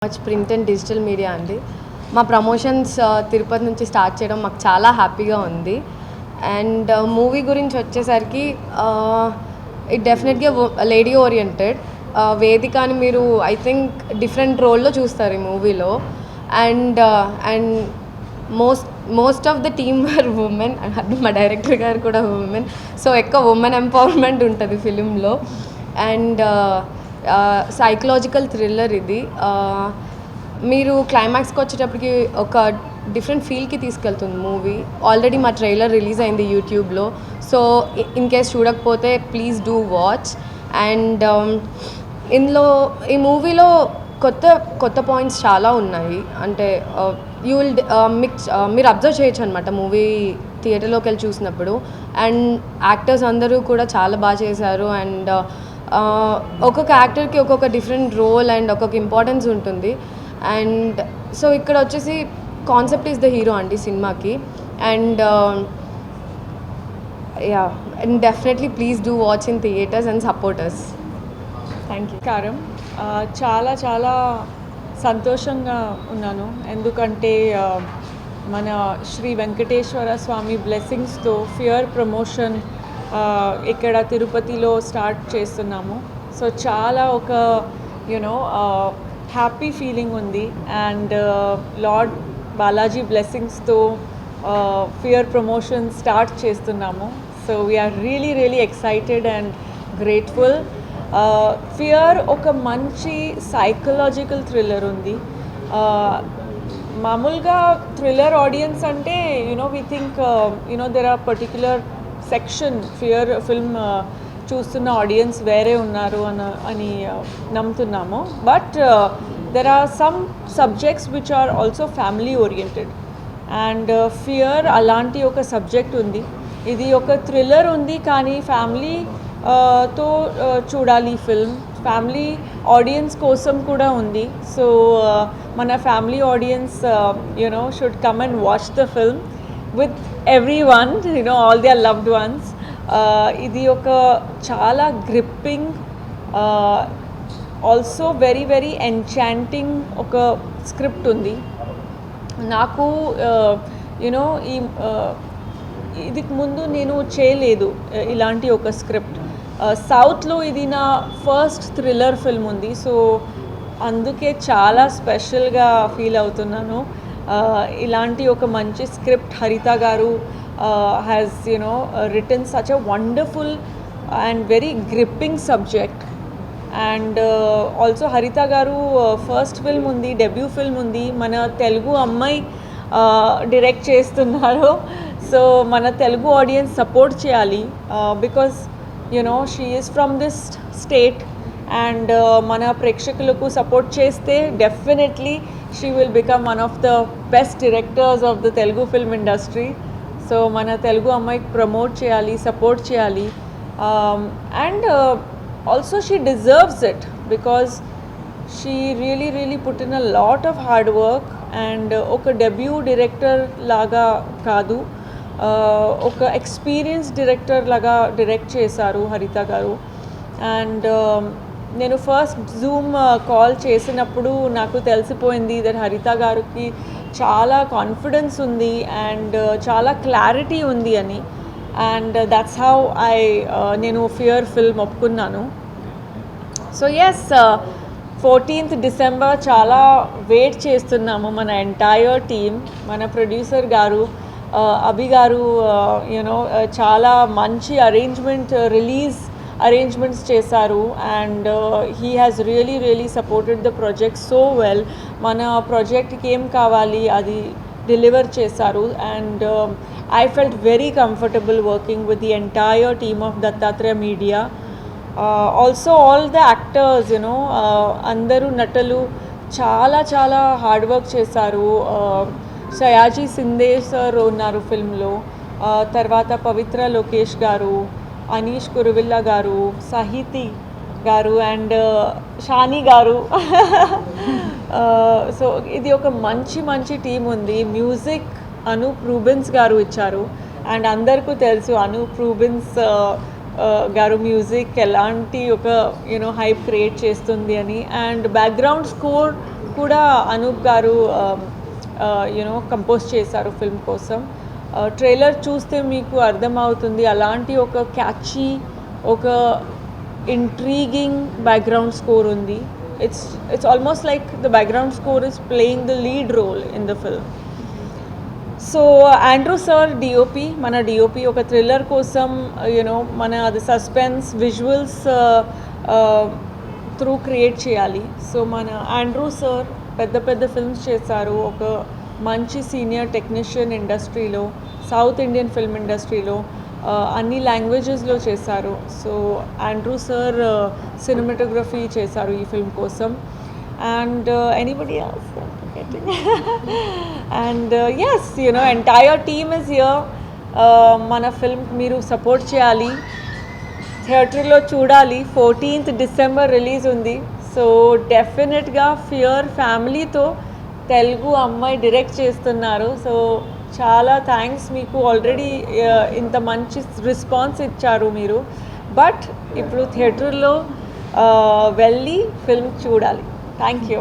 Much print and digital media అండి. మా promotions Tirupati నుంచి స్టార్ట్ చేయడం మాకు చాలా హ్యాపీగా ఉంది. అండ్ మూవీ గురించి వచ్చేసరికి ఇట్ డెఫినెట్గా లేడీ ఓరియంటెడ్. వేదికని మీరు ఐ థింక్ డిఫరెంట్ రోల్లో చూస్తారు ఈ మూవీలో. And and most of the team were women. మా డైరెక్టర్ గారు కూడా ఉమెన్. సో ఎక్కువ ఉమెన్ ఎంపవర్మెంట్ ఉంటుంది ఫిలింలో. అండ్ సైకలాజికల్ థ్రిల్లర్ ఇది. మీరు క్లైమాక్స్కి వచ్చేటప్పటికి ఒక డిఫరెంట్ ఫీల్కి తీసుకెళ్తుంది మూవీ. ఆల్రెడీ మా ట్రైలర్ రిలీజ్ అయింది యూట్యూబ్లో. సో ఇన్ కేస్ చూడకపోతే ప్లీజ్ డూ వాచ్. అండ్ ఈ మూవీలో కొత్త పాయింట్స్ చాలా ఉన్నాయి. అంటే యూ విల్ మీరు అబ్జర్వ్ చేయొచ్చు అనమాట మూవీ థియేటర్లోకి వెళ్ళి చూసినప్పుడు. అండ్ యాక్టర్స్ అందరూ కూడా చాలా బాగా చేశారు. అండ్ ఒక్కొక్క యాక్టర్కి ఒక్కొక్క డిఫరెంట్ రోల్ అండ్ ఒక్కొక్క ఇంపార్టెన్స్ ఉంటుంది. అండ్ సో ఇక్కడ వచ్చేసి కాన్సెప్ట్ ఈజ్ ద హీరో అండి సినిమాకి. And ya and definitely please do watch in theatres and supporters. Thank you. కారం చాలా చాలా సంతోషంగా ఉన్నాను. ఎందుకంటే మన శ్రీ వెంకటేశ్వర స్వామి బ్లెస్సింగ్స్తో ఫియర్ ప్రమోషన్ ఇక్కడ తిరుపతిలో స్టార్ట్ చేస్తున్నాము. సో చాలా ఒక యూనో హ్యాపీ ఫీలింగ్ ఉంది. అండ్ లార్డ్ బాలాజీ బ్లెస్సింగ్స్తో ఫియర్ ప్రమోషన్ స్టార్ట్ చేస్తున్నాము. So we are really excited and grateful. Fear ఒక మంచి సైకలాజికల్ థ్రిల్లర్ ఉంది. మామూలుగా థ్రిల్లర్ ఆడియన్స్ అంటే we think there are particular section Fear film చూస్తున్న ఆడియన్స్ వేరే ఉన్నారు అని నమ్ముతున్నాము. But there are some subjects which are also family oriented. And Fear అలాంటి ఒక సబ్జెక్ట్ ఉంది. ఇది ఒక థ్రిల్లర్ ఉంది కానీ ఫ్యామిలీతో చూడాలి ఫిల్మ్. ఫ్యామిలీ ఆడియన్స్ కోసం కూడా ఉంది. సో మన family audience should come and watch the film with everyone, all their loved ones. ఇది ఒక చాలా గ్రిప్పింగ్, ఆల్సో వెరీ ఎన్చాంటింగ్ ఒక స్క్రిప్ట్ ఉంది. నాకు ఇది ముందు నేను చేయలేదు ఇలాంటి ఒక స్క్రిప్ట్. సౌత్లో ఇది నా ఫస్ట్ థ్రిల్లర్ ఫిల్మ్ ఉంది. సో అందుకే చాలా స్పెషల్గా ఫీల్ అవుతున్నాను. ఇలాంటి ఒక మంచి స్క్రిప్ట్ హరిత గారు has written such a wonderful and very gripping subject. And also Haritha గారు ఫస్ట్ ఫిల్మ్ ఉంది, డెబ్యూ ఫిల్మ్ ఉంది. మన తెలుగు అమ్మాయి డైరెక్ట్ చేస్తున్నారు. సో మన తెలుగు ఆడియన్స్ సపోర్ట్ చేయాలి. Because she is from this state. And మన ప్రేక్షకులకు సపోర్ట్ చేస్తే definitely she will become one of the best directors of the Telugu film industry. So mana Telugu ammaiki promote cheyali, support cheyali. And also she deserves it because she really put in a lot of hard work. And oka debut director laga kaadu, oka experienced director laga direct chesaru Harita garu. And నేను first Zoom call చేసినప్పుడు నాకు తెలిసిపోయింది that హరిత గారికి చాలా confidence ఉంది and చాలా clarity ఉంది అని. అండ్ దట్స్ హౌ నేను ఫియర్ ఫిల్మ్ ఒప్పుకున్నాను. సో ఎస్, 14th December చాలా వెయిట్ చేస్తున్నాము మన ఎంటైర్ టీమ్. మన ప్రొడ్యూసర్ గారు అభి గారు చాలా మంచి అరేంజ్మెంట్స్ చేశారు. And he has really supported the project so well. మన ప్రాజెక్ట్కి ఏం కావాలి అది డెలివర్ చేశారు. And I felt very comfortable working with the entire team of Dattatreya media. Also all the actors అందరూ నటులు చాలా హార్డ్ వర్క్ చేశారు. సయాజీ సిందే సార్ ఉన్నారు ఫిల్మ్లో. తర్వాత పవిత్ర లోకేష్ గారు, అనీష్ కురువిల్లా గారు, సాహితి గారు అండ్ షానీ గారు. సో ఇది ఒక మంచి టీం ఉంది. మ్యూజిక్ అనూప్ రూబెన్స్ గారు ఇచ్చారు. అండ్ అందరికీ తెలుసు అనూప్ రూబెన్స్ గారు మ్యూజిక్ ఎలాంటి ఒక హైప్ క్రియేట్ చేస్తుంది అని. అండ్ బ్యాక్గ్రౌండ్ స్కోర్ మ్యూజిక్ కూడా అనూప్ గారు యూనో కంపోజ్ చేశారు ఫిల్మ్ కోసం. ట్రైలర్ చూస్తే మీకు అర్థమవుతుంది అలాంటి ఒక క్యాచీ, ఒక ఇంట్రీగింగ్ బ్యాక్గ్రౌండ్ స్కోర్ ఉంది. It's almost like the background score is playing the lead role in the film. So Andrew sir DOP, మన డిఓపి ఒక థ్రిల్లర్ కోసం యూనో మన అది సస్పెన్స్ విజువల్స్ త్రూ క్రియేట్ చేయాలి. సో మన ఆండ్రూ సార్ పెద్ద పెద్ద ఫిల్మ్స్ చేశారు, ఒక మంచి సీనియర్ టెక్నీషియన్ ఇండస్ట్రీలో, సౌత్ ఇండియన్ ఫిల్మ్ ఇండస్ట్రీలో అన్ని లాంగ్వేజెస్లో చేశారు. సో ఆండ్రూ సార్ సినిమాటోగ్రఫీ చేశారు ఈ ఫిల్మ్ కోసం. And anybody else and yes you know entire team is here. మన ఫిల్మ్ మీరు సపోర్ట్ చేయాలి, థియేటర్లో చూడాలి. 14th డిసెంబర్ రిలీజ్ ఉంది. సో డెఫినెట్గా ఫియర్ ఫ్యామిలీతో తెలుగు అమ్మాయి డైరెక్ట్ చేస్తున్నారు. సో చాలా థ్యాంక్స్, మీకు ఆల్రెడీ ఇంత మంచి రెస్పాన్స్ ఇచ్చారు మీరు. బట్ ఇప్పుడు థియేటర్లో వెళ్ళి ఫిల్మ్ చూడాలి. Thank you.